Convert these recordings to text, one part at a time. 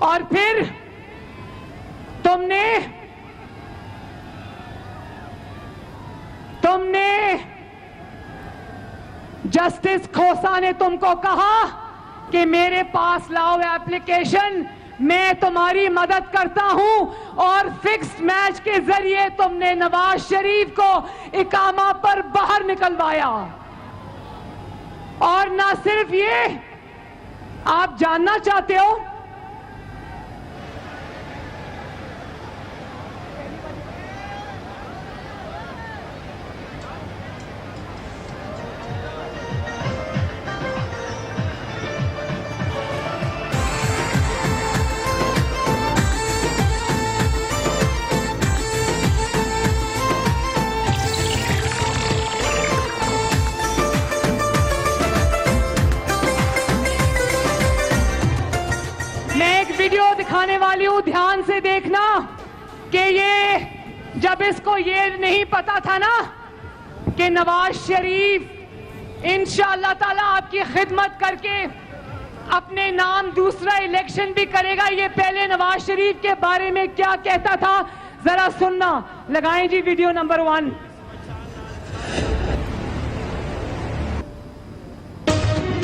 और फिर तुमने जस्टिस खोसा ने तुमको कहा कि मेरे पास लाओ एप्लीकेशन, मैं तुम्हारी मदद करता हूं, और फिक्स्ड मैच के जरिए तुमने नवाज शरीफ को इकामा पर बाहर निकलवाया। और ना सिर्फ ये, आप जानना चाहते हो वीडियो दिखाने वाली हूं, ध्यान से देखना कि ये जब इसको ये नहीं पता था ना कि नवाज शरीफ इंशाअल्लाह ताला आपकी खिदमत करके अपने नाम दूसरा इलेक्शन भी करेगा, ये पहले नवाज शरीफ के बारे में क्या कहता था, जरा सुनना। लगाएं जी वीडियो नंबर 1।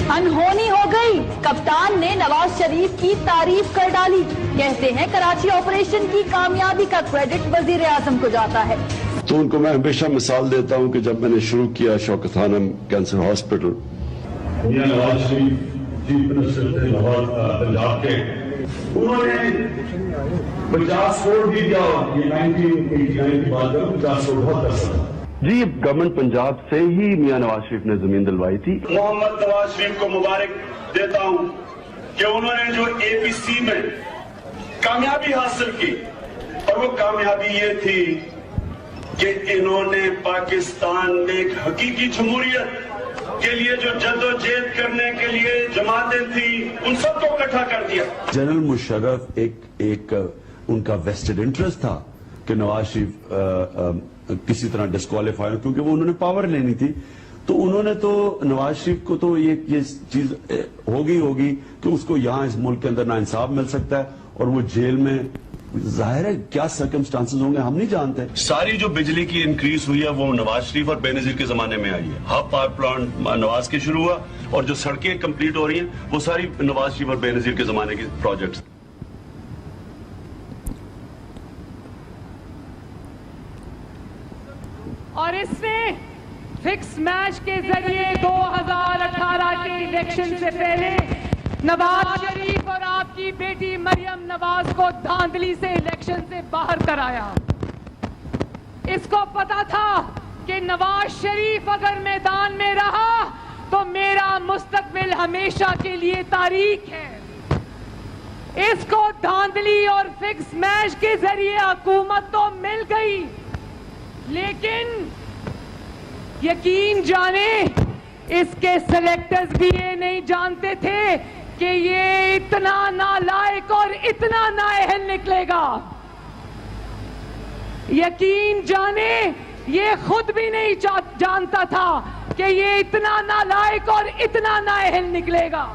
अनहोनी हो गई, कप्तान ने नवाज शरीफ की तारीफ कर डाली। कहते हैं कराची ऑपरेशन की कामयाबी का क्रेडिट वजीर आजम को जाता है। तो उनको मैं हमेशा मिसाल देता हूं कि जब मैंने शुरू किया Shaukat Khanam cancer hospital, Nawaz Sharif chief minister थे पंजाब के, उन्होंने 50 करोड़ भी दिया। ये 1989 की बात है, 50 करोड़ बहुत पैसा जी। गवर्नमेंट पंजाब से ही मियां नवाज शरीफ ने जमीन दिलवाई थी। मोहम्मद नवाज शरीफ को मुबारक देता हूं कि उन्होंने जो एपीसी में कामयाबी हासिल की, और वो कामयाबी ये थी कि इन्होंने पाकिस्तान में एक हकीकी जमहूरियत के लिए जो जद्दोजहद करने के लिए जमातें थी, उन सबको इकट्ठा कर दिया। जनरल मुशर्रफ एक उनका वेस्टेड इंटरेस्ट था कि नवाज शरीफ किसी तरह डिस्क्वालीफाई हो, क्योंकि वो उन्होंने पावर लेनी थी। तो उन्होंने तो नवाज शरीफ को तो ये चीज होगी कि उसको यहां इस मुल्क के अंदर नाइंसाफ मिल सकता है, और वो जेल में, जाहिर है क्या सर्कमस्टांसेस होंगे हम नहीं जानते। सारी जो बिजली की इंक्रीज हुई है वो नवाज शरीफ और बेनजीर के जमाने में आई है। हब पावर प्लांट नवाज के शुरू हुआ, और जो सड़कें कंप्लीट हो रही हैं वो सारी नवाज शरीफ और बेनजीर के जमाने के प्रोजेक्ट्स। और इसने फिक्स मैच के जरिए 2018 के इलेक्शन से पहले नवाज शरीफ और आपकी बेटी मरियम नवाज को धांधली से इलेक्शन से बाहर कराया। इसको पता था कि नवाज शरीफ अगर मैदान में रहा तो मेरा मुस्तकबिल हमेशा के लिए तारीख है। इसको धांधली और फिक्स मैच के जरिए हुकूमत तो मिल गई, लेकिन यकीन जाने इसके सेलेक्टर्स भी ये नहीं जानते थे कि ये इतना नालायक और इतना नाअहल निकलेगा। यकीन जाने ये खुद भी नहीं जानता था कि ये इतना नालायक और इतना नाअहल निकलेगा।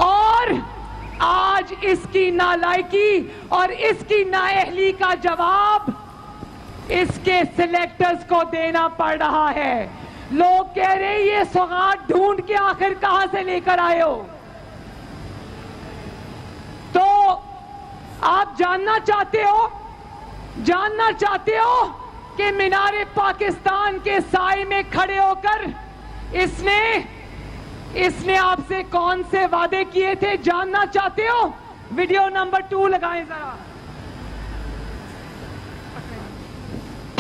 और आज इसकी नालायकी और इसकी नाअहली का जवाब इसके सिलेक्टर्स को देना पड़ रहा है। लोग कह रहे ये सौगात ढूंढ के आखिर कहां से लेकर आए हो। तो आप जानना चाहते हो कि मीनारे पाकिस्तान के साए में खड़े होकर इसने आपसे कौन से वादे किए थे, जानना चाहते हो? वीडियो नंबर 2 लगाएं जरा।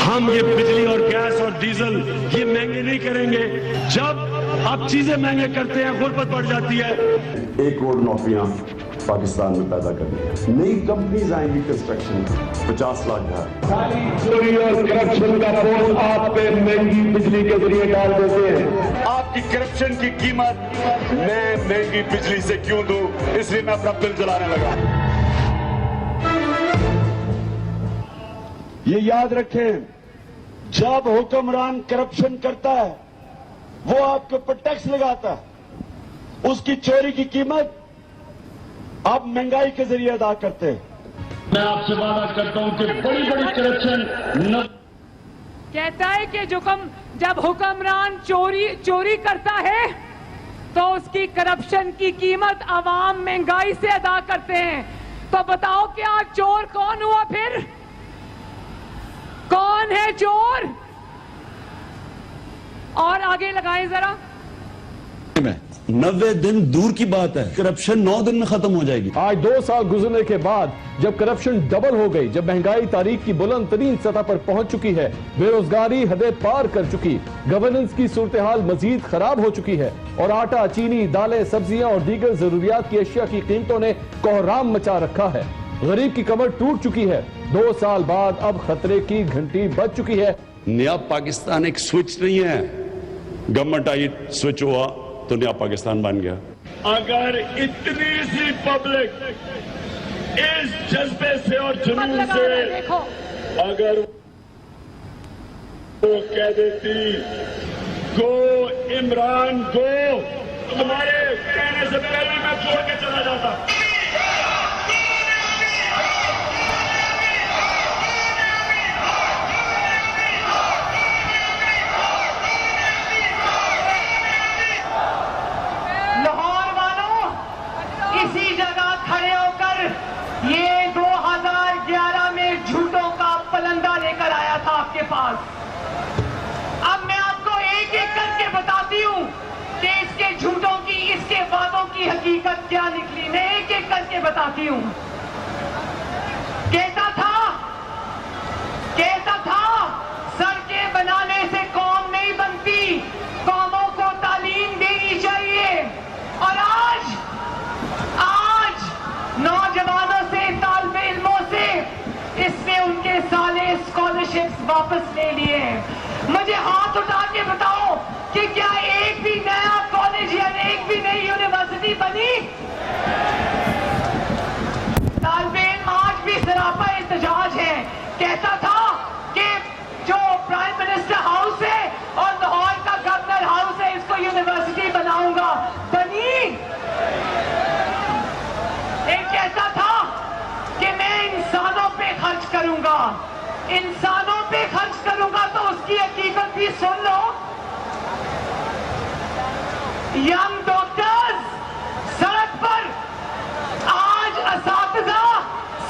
हम ये बिजली और गैस और डीजल ये महंगे नहीं करेंगे। जब आप चीजें महंगे करते हैं गुर्बत बढ़ जाती है। 1 करोड़ नौकरियां पाकिस्तान में पैदा करनी, नई कंपनीज आएंगी कंस्ट्रक्शन, 50 लाख घर। सारी चोरी और करप्शन का बोझ आप पे महंगी बिजली के जरिए डाल देते हैं। आपकी करप्शन की कीमत मैं महंगी बिजली से क्यों दूं, इसलिए मैं अपना बिल जलाने लगा। ये याद रखें, जब हुक्मरान करप्शन करता है वो आपके ऊपर टैक्स लगाता है, उसकी चोरी की कीमत आप महंगाई के जरिए अदा करते हैं। मैं आपसे वादा करता हूं कि बड़ी बड़ी करप्शन कहता है कि जब हुक्मरान चोरी करता है तो उसकी करप्शन की कीमत आवाम महंगाई से अदा करते हैं। तो बताओ क्या चोर कौन हुआ फिर? कौन है चोर? और आगे लगाएं जरा। 90 दिन दूर की बात है, करप्शन 9 दिन में खत्म हो जाएगी। आज 2 साल गुजरने के बाद जब करप्शन डबल हो गई, जब महंगाई तारीख की बुलंद तरीन सतह पर पहुंच चुकी है, बेरोजगारी हदें पार कर चुकी, गवर्नेंस की सूरत हाल मजीद खराब हो चुकी है और आटा, चीनी, दालें, सब्जियां और दीगर जरूरियात की अशिया की कीमतों ने कोहराम मचा रखा है। गरीब की कमर टूट चुकी है। 2 साल बाद अब खतरे की घंटी बज चुकी है। नया पाकिस्तान एक स्विच नहीं है, गवर्नमेंट आई स्विच हुआ तो नया पाकिस्तान बन गया। अगर इतनी सी पब्लिक इस जज्बे से और जुनून से अगर वो कह देती गो इमरान गो, तो तुम्हारे कहने से पहले मैं छोड़ के चला जाता। इसी जगह खड़े होकर ये 2011 में झूठों का पलंदा लेकर आया था आपके पास। अब मैं आपको एक एक करके बताती हूँ कि इसके झूठों की, इसके वादों की हकीकत क्या निकली। मैं एक एक करके बताती हूँ। कहता था सड़कें बनाने से कौम नहीं बनती, कौमों को तालीम देनी चाहिए। और आज नौजवानों से, तालिब इल्मों से इसने उनके साले स्कॉलरशिप्स वापस ले लिए। मुझे हाथ उठा के बताओ कि क्या एक भी नया कॉलेज या एक भी नई यूनिवर्सिटी बनी? तालिब इल्म आज भी सरापा एहतजाज है। कहता था कि जो प्राइम मिनिस्टर हाउस है और लाहौर का गवर्नर हाउस है, इसको यूनिवर्सिटी बनाऊंगा। बनी? एक कहता था कि मैं इंसानों पे खर्च करूंगा, इंसानों पे खर्च करूंगा, तो उसकी हकीकत भी सुन लो। यंग डॉक्टर्स सड़क पर, आज असातिज़ा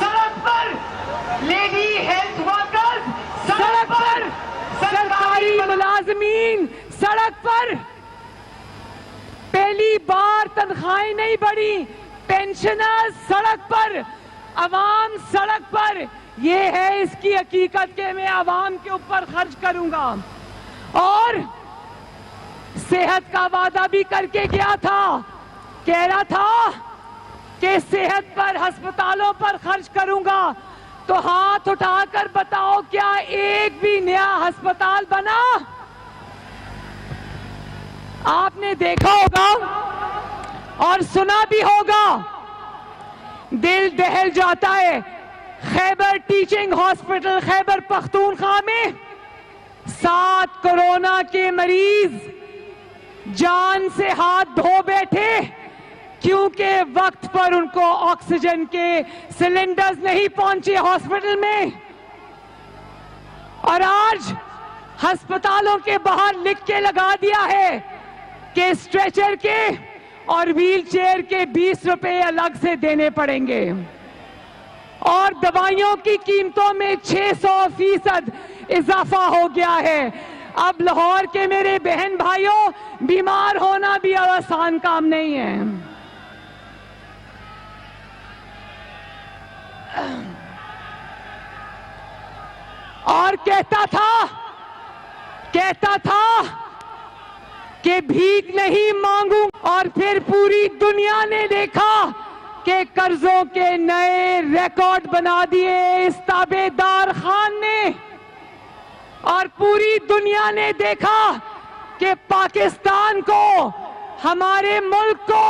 सड़क पर, लेडी हेल्थ वर्कर्स सड़क पर, सरकारी मुलाजमीन सड़क पर। पहली बार तनख्वाहें नहीं बढ़ी, पेंशनर्स सड़क पर, अवाम सड़क पर। ये है इसकी हकीकत कि मैं अवाम के ऊपर खर्च करूंगा। और सेहत का वादा भी करके गया था। कह रहा था कि सेहत पर, अस्पतालों पर खर्च करूंगा। तो हाथ उठाकर बताओ क्या एक भी नया अस्पताल बना? आपने देखा होगा और सुना भी होगा, दिल दहल जाता है। खैबर टीचिंग हॉस्पिटल खैबर पख्तूनख्वा में 7 कोरोना के मरीज जान से हाथ धो बैठे क्योंकि वक्त पर उनको ऑक्सीजन के सिलेंडर्स नहीं पहुंचे हॉस्पिटल में। और आज अस्पतालों के बाहर लिख के लगा दिया है कि स्ट्रेचर के और व्हील चेयर के 20 रुपए अलग से देने पड़ेंगे। और दवाइयों की कीमतों में 600% इजाफा हो गया है। अब लाहौर के मेरे बहन भाइयों, बीमार होना भी आसान काम नहीं है। और कहता था कि भीख नहीं मांगू। और फिर पूरी दुनिया ने देखा कि कर्जों के नए रिकॉर्ड बना दिए इस ताबेदार खान ने। और पूरी दुनिया ने देखा कि पाकिस्तान को, हमारे मुल्क को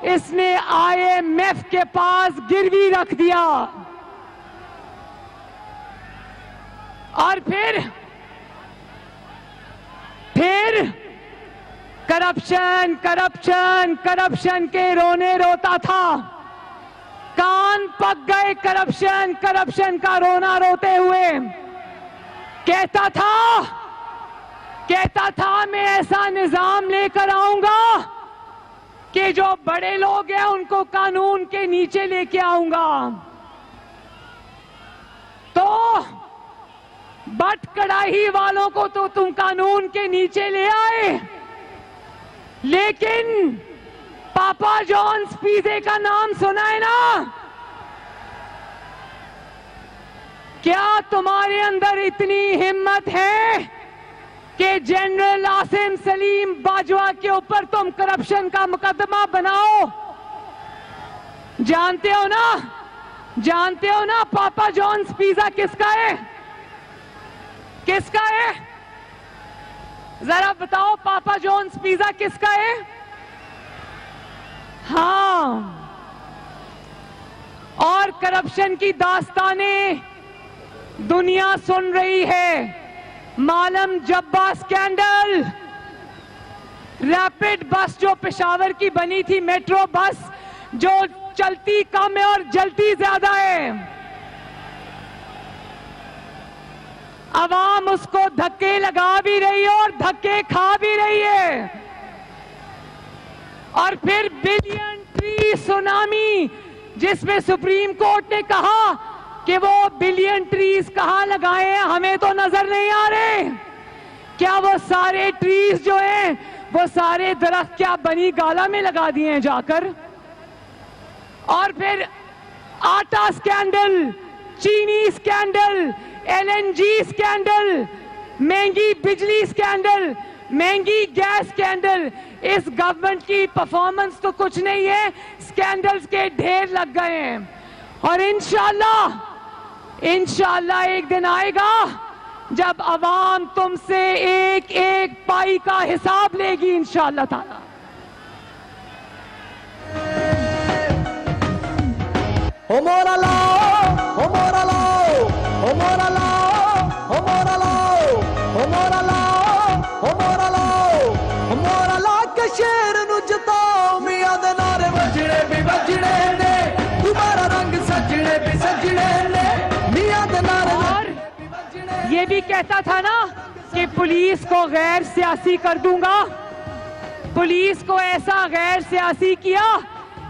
इसने IMF के पास गिरवी रख दिया। और फिर करप्शन के रोने रोता था। कान पक गए करप्शन करप्शन का रोना रोते हुए। कहता था मैं ऐसा निजाम लेकर आऊंगा कि जो बड़े लोग हैं उनको कानून के नीचे लेके आऊंगा। तो बट कड़ाही वालों को तो तुम कानून के नीचे ले आए, लेकिन पापा जॉन्स पिज़्ज़ा का नाम सुना है ना? क्या तुम्हारे अंदर इतनी हिम्मत है कि जनरल आसिम सलीम बाजवा के ऊपर तुम करप्शन का मुकदमा बनाओ? जानते हो ना पापा जॉन्स पिज़्ज़ा किसका है? किसका है? जरा बताओ पापा जॉन्स पिज़्ज़ा किसका है? हाँ, और करप्शन की दास्तानें दुनिया सुन रही है। मालम जब्बा स्कैंडल, रैपिड बस जो पेशावर की बनी थी, मेट्रो बस जो चलती कम है और जलती ज्यादा है, अवाम उसको धक्के लगा भी रही है और धक्के खा भी रही है। और फिर बिलियन ट्री सुनामी, जिसमें सुप्रीम कोर्ट ने कहा कि वो बिलियन ट्रीज कहां लगाए हैं, हमें तो नजर नहीं आ रहे। क्या वो सारे ट्रीज जो हैं, वो सारे दरख्त क्या बनी गाला में लगा दिए हैं जाकर? और फिर आटा स्कैंडल, चीनी स्कैंडल, एलएनजी स्कैंडल, महंगी बिजली स्कैंडल, महंगी गैस स्कैंडल। इस गवर्नमेंट की परफॉर्मेंस तो कुछ नहीं है, स्कैंडल्स के ढेर लग गए हैं। और इंशाल्लाह एक दिन आएगा जब अवाम तुमसे एक एक पाई का हिसाब लेगी, इंशाल्लाह ताला। हो मोरा लाओ, हो मोरा लाओ, हो मोरा लाओ, हो मोरा लाओ, हो मोरा लाओ, हो मोरा लाओ, हो मोरा ला के शेर नु जताओ। मियां दे नारे वजने भी वजने ने, तुम्हारा रंग सजने भी सजने ने, मियां दे नारे। और ये भी कहता था ना कि पुलिस को गैर सियासी कर दूंगा। पुलिस को ऐसा गैर सियासी किया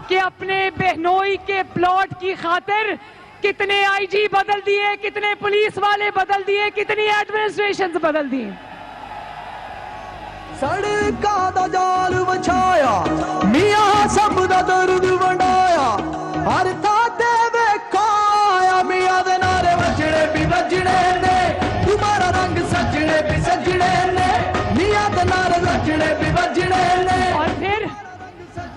कि अपने बहनोई के प्लॉट की खातिर कितने आईजी बदल दिए, कितने पुलिस वाले बदल दिए, कितनी एडमिनिस्ट्रेशन बदल दी। सड़का दा जाल बछाया, मियां सब दा दर्द वंडाया, हर थाते वेखाया। मियां दे नारे वजने भी वजने ने, तुम्हारा रंग सजने भी सजने ने, मियां दे नारे वजने भी वजने ने। और फिर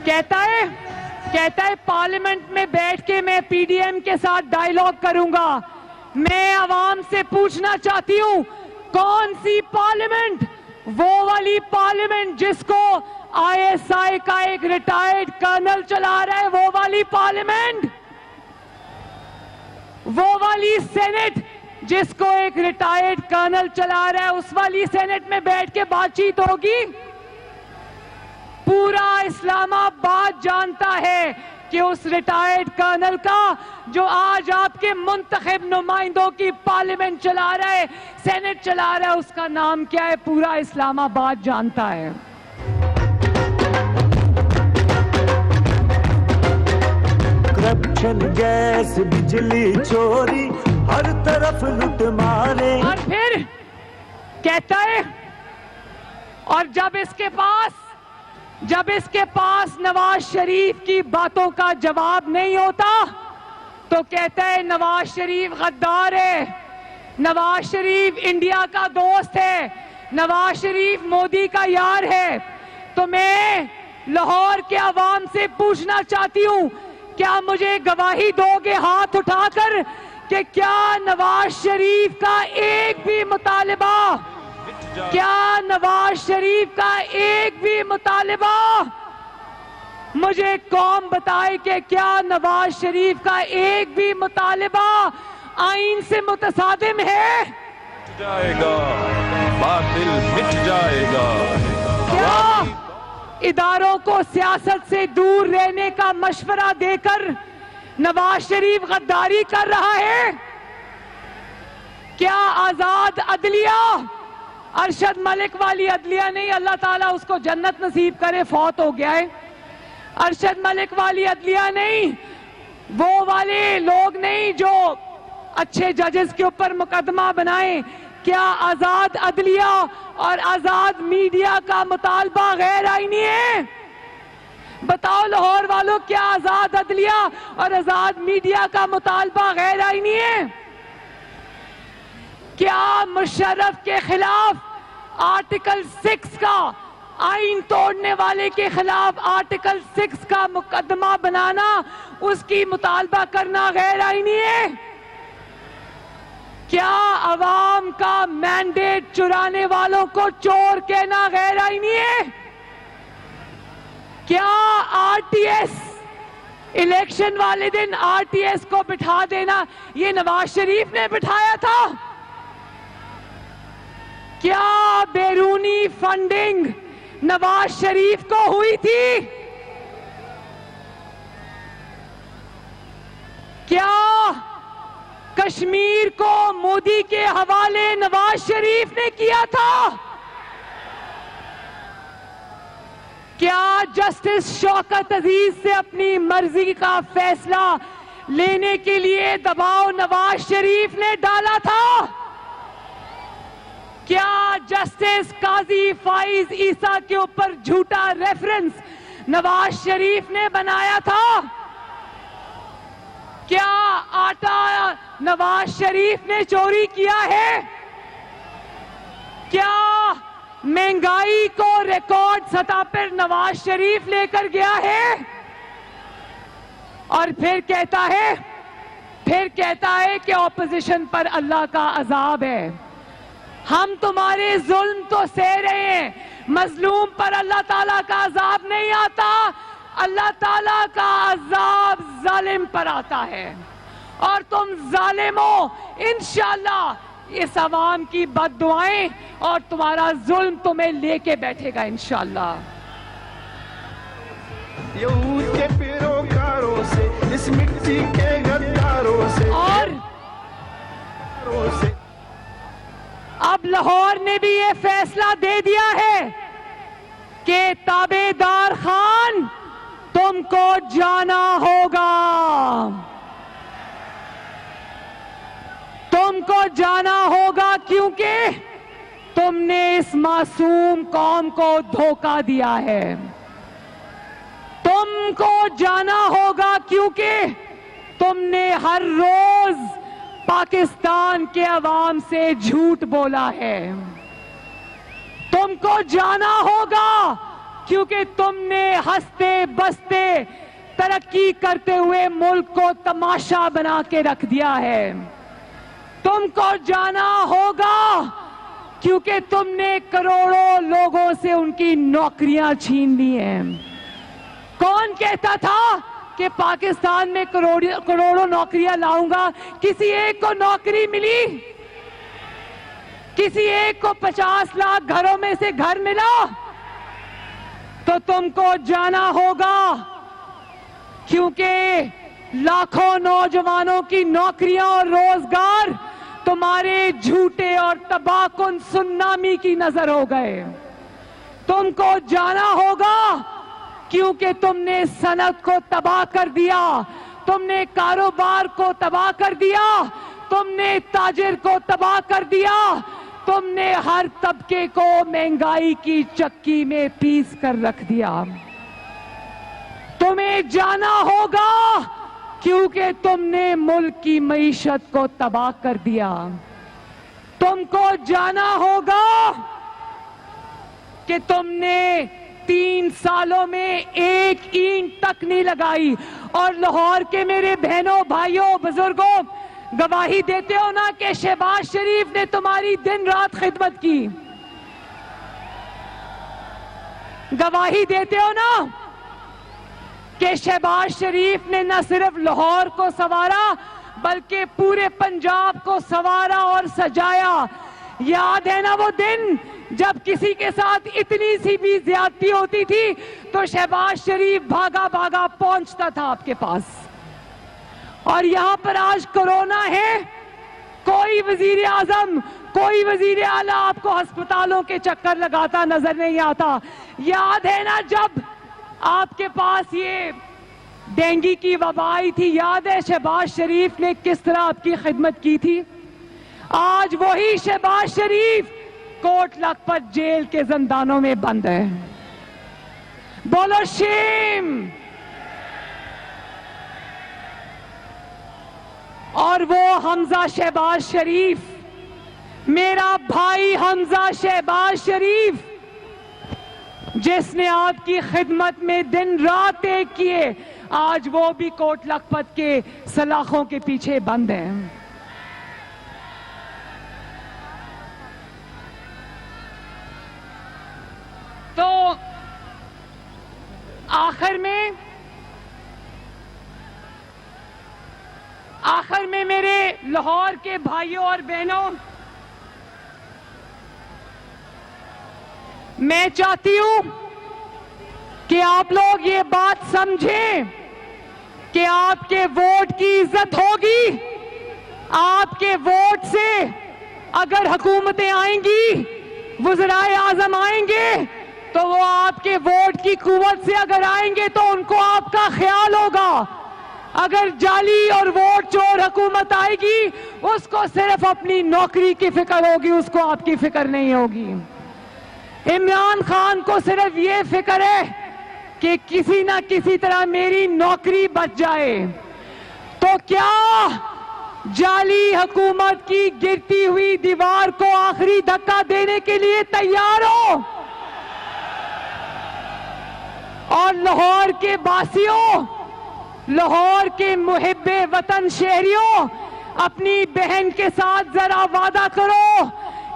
कहता है पार्लियामेंट में बैठ के मैं पीडीएम के साथ डायलॉग करूंगा। मैं आवाम से पूछना चाहती हूं, कौन सी पार्लियामेंट? वो वाली पार्लियामेंट जिसको आईएसआई का एक रिटायर्ड कर्नल चला रहा है, वो वाली पार्लियामेंट? वो वाली सेनेट जिसको एक रिटायर्ड कर्नल चला रहा है, उस वाली सेनेट में बैठ के बातचीत होगी? पूरा इस्लामाबाद जानता है कि उस रिटायर्ड कर्नल का, जो आज आपके मुंतखब नुमाइंदों की पार्लियामेंट चला रहा है, सेनेट चला रहा है, उसका नाम क्या है? पूरा इस्लामाबाद जानता है। करप्शन, गैस, बिजली चोरी, हर तरफ लूट मारे। और फिर कहता है, और जब इसके पास नवाज शरीफ की बातों का जवाब नहीं होता तो कहता है नवाज शरीफ गद्दार है, नवाज शरीफ इंडिया का दोस्त है, नवाज शरीफ मोदी का यार है। तो मैं लाहौर के अवाम से पूछना चाहती हूं, क्या मुझे गवाही दोगे हाथ उठाकर कि क्या नवाज शरीफ का एक भी मुतालिबा, क्या नवाज शरीफ का एक भी मुतालिबा, मुझे कौम बताए कि क्या नवाज शरीफ का एक भी मुतालिबा आईन से मुतसादिम है? जाएगा, बातिल मिट जाएगा। क्या इदारों को सियासत से दूर रहने का मशवरा देकर नवाज शरीफ गद्दारी कर रहा है? क्या आजाद अदलिया, अरशद मलिक वाली अदलिया नहीं, अल्लाह ताला उसको जन्नत नसीब करे, फौत हो गया है। अरशद मलिक वाली अदलिया नहीं, वो वाले लोग नहीं जो अच्छे जजेस के ऊपर मुकदमा बनाएं। क्या आजाद अदलिया और आजाद मीडिया का मुतालबा गैर आईनी है? बताओ लाहौर वालों, क्या आजाद अदलिया और आजाद मीडिया का मुतालबा गैर आईनी है? क्या मुशर्रफ के खिलाफ आर्टिकल 6 का, आइन तोड़ने वाले के खिलाफ आर्टिकल 6 का मुकदमा बनाना, उसकी मुतालबा करना गैर आईनी है? क्या अवाम का मैंडेट चुराने वालों को चोर कहना गैर आईनी है? क्या आरटीएस, इलेक्शन वाले दिन आरटीएस को बिठा देना, ये नवाज शरीफ ने बिठाया था? क्या बैरूनी फंडिंग नवाज शरीफ को हुई थी? क्या कश्मीर को मोदी के हवाले नवाज शरीफ ने किया था? क्या जस्टिस शौकत अजीज से अपनी मर्जी का फैसला लेने के लिए दबाव नवाज शरीफ ने डाला था? क्या जस्टिस काजी फाइज ईसा के ऊपर झूठा रेफरेंस नवाज शरीफ ने बनाया था? क्या आटा नवाज शरीफ ने चोरी किया है? क्या महंगाई को रिकॉर्ड सतह पर नवाज शरीफ लेकर गया है? और फिर कहता है कि ऑपोजिशन पर अल्लाह का अजाब है। हम तुम्हारे जुल्म तो सह रहे हैं, मजलूम पर अल्लाह ताला का अजाब नहीं आता, अल्लाह ताला का अजाब जालिम पर आता है। और तुम जालिमों, इंशाअल्लाह इस अवाम की बद्दुआएं और तुम्हारा जुल्म तुम्हें लेके बैठेगा इंशाअल्लाह। यहूद के पैरोकारों से, इस मिट्टी के गद्दारों से, और अब लाहौर ने भी ये फैसला दे दिया है कि ताबेदार खान तुमको जाना होगा, तुमको जाना होगा, क्योंकि तुमने इस मासूम कौम को धोखा दिया है। तुमको जाना होगा क्योंकि तुमने हर रोज पाकिस्तान के अवाम से झूठ बोला है। तुमको जाना होगा क्योंकि तुमने हंसते बसते तरक्की करते हुए मुल्क को तमाशा बना के रख दिया है। तुमको जाना होगा क्योंकि तुमने करोड़ों लोगों से उनकी नौकरियां छीन ली हैं। कौन कहता था कि पाकिस्तान में करोड़ों नौकरियां लाऊंगा? किसी एक को नौकरी मिली? किसी एक को 50 लाख घरों में से घर मिला? तो तुमको जाना होगा क्योंकि लाखों नौजवानों की नौकरियां और रोजगार तुम्हारे झूठे और तबाहकुन सुनामी की नजर हो गए। तुमको जाना होगा क्योंकि तुमने सनत को तबाह कर दिया, तुमने कारोबार को तबाह कर दिया, तुमने ताजिर को तबाह कर दिया, तुमने हर तबके को महंगाई की चक्की में पीस कर रख दिया। तुम्हें जाना होगा क्योंकि तुमने मुल्क की मईशत को तबाह कर दिया। तुमको जाना होगा कि तुमने 3 सालों में एक ईंट तक नहीं लगाई। और लाहौर के मेरे बहनों, भाइयों, बुजुर्गों, गवाही देते हो ना कि शहबाज शरीफ ने तुम्हारी दिन रात खिदमत की। गवाही देते हो ना कि शहबाज शरीफ ने न सिर्फ लाहौर को संवारा बल्कि पूरे पंजाब को संवारा और सजाया। याद है ना वो दिन जब किसी के साथ इतनी सी भी ज्यादती होती थी तो शहबाज शरीफ भागा भागा पहुंचता था आपके पास। और यहां पर आज कोरोना है, कोई वजीर आजम, कोई वजीर आला आपको अस्पतालों के चक्कर लगाता नजर नहीं आता। याद है ना जब आपके पास ये डेंगू की वबा आई थी, याद है शहबाज शरीफ ने किस तरह आपकी खिदमत की थी? आज वही शहबाज शरीफ कोट लखपत जेल के जिंदानों में बंद है। बोलो शेम। और वो हमजा शहबाज शरीफ, मेरा भाई हमजा शहबाज शरीफ, जिसने आपकी खिदमत में दिन रात एक किए, आज वो भी कोट लखपत के सलाखों के पीछे बंद हैं। तो आखिर में मेरे लाहौर के भाइयों और बहनों, मैं चाहती हूं कि आप लोग ये बात समझें कि आपके वोट की इज्जत होगी। आपके वोट से अगर हुकूमतें आएंगी, वज़राए आज़म आएंगे, तो वो आपके वोट की कुव्वत से अगर आएंगे तो उनको आपका ख्याल होगा। अगर जाली और वोट चोर हुकूमत आएगी, उसको सिर्फ अपनी नौकरी की फिक्र होगी, उसको आपकी फिक्र नहीं होगी। इमरान खान को सिर्फ ये फिक्र है कि किसी ना किसी तरह मेरी नौकरी बच जाए। तो क्या जाली हुकूमत की गिरती हुई दीवार को आखिरी धक्का देने के लिए तैयार हो? और लाहौर के वासियों, लाहौर के मुहिब्बे वतन शहरियों, अपनी बहन के साथ जरा वादा करो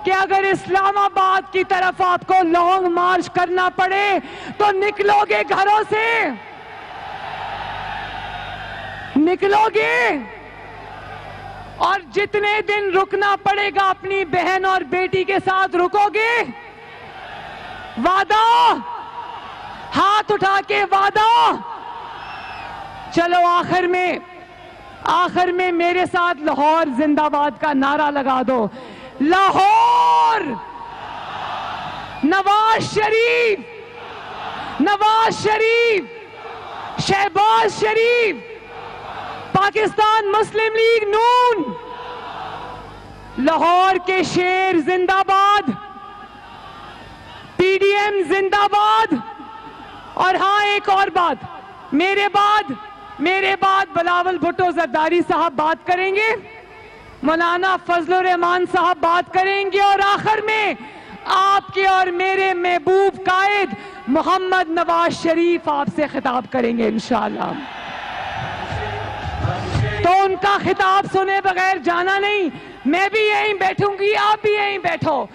कि अगर इस्लामाबाद की तरफ आपको लॉन्ग मार्च करना पड़े तो निकलोगे, घरों से निकलोगे, और जितने दिन रुकना पड़ेगा अपनी बहन और बेटी के साथ रुकोगे। वादा, हाथ उठा के वादा। चलो आखिर में मेरे साथ लाहौर जिंदाबाद का नारा लगा दो। लाहौर, नवाज शरीफ, नवाज शरीफ, शहबाज शरीफ, पाकिस्तान मुस्लिम लीग नून, लाहौर के शेर जिंदाबाद, पीडीएम जिंदाबाद। और हाँ, एक और बात, मेरे बाद बिलावल भुट्टो जरदारी साहब बात करेंगे, मौलाना फजलुर रहमान साहब बात करेंगे, और आखिर में आपके और मेरे महबूब कायद मोहम्मद नवाज शरीफ आपसे खिताब करेंगे इंशाअल्लाह। तो उनका खिताब सुने बगैर जाना नहीं। मैं भी यहीं बैठूंगी, आप भी यहीं बैठो।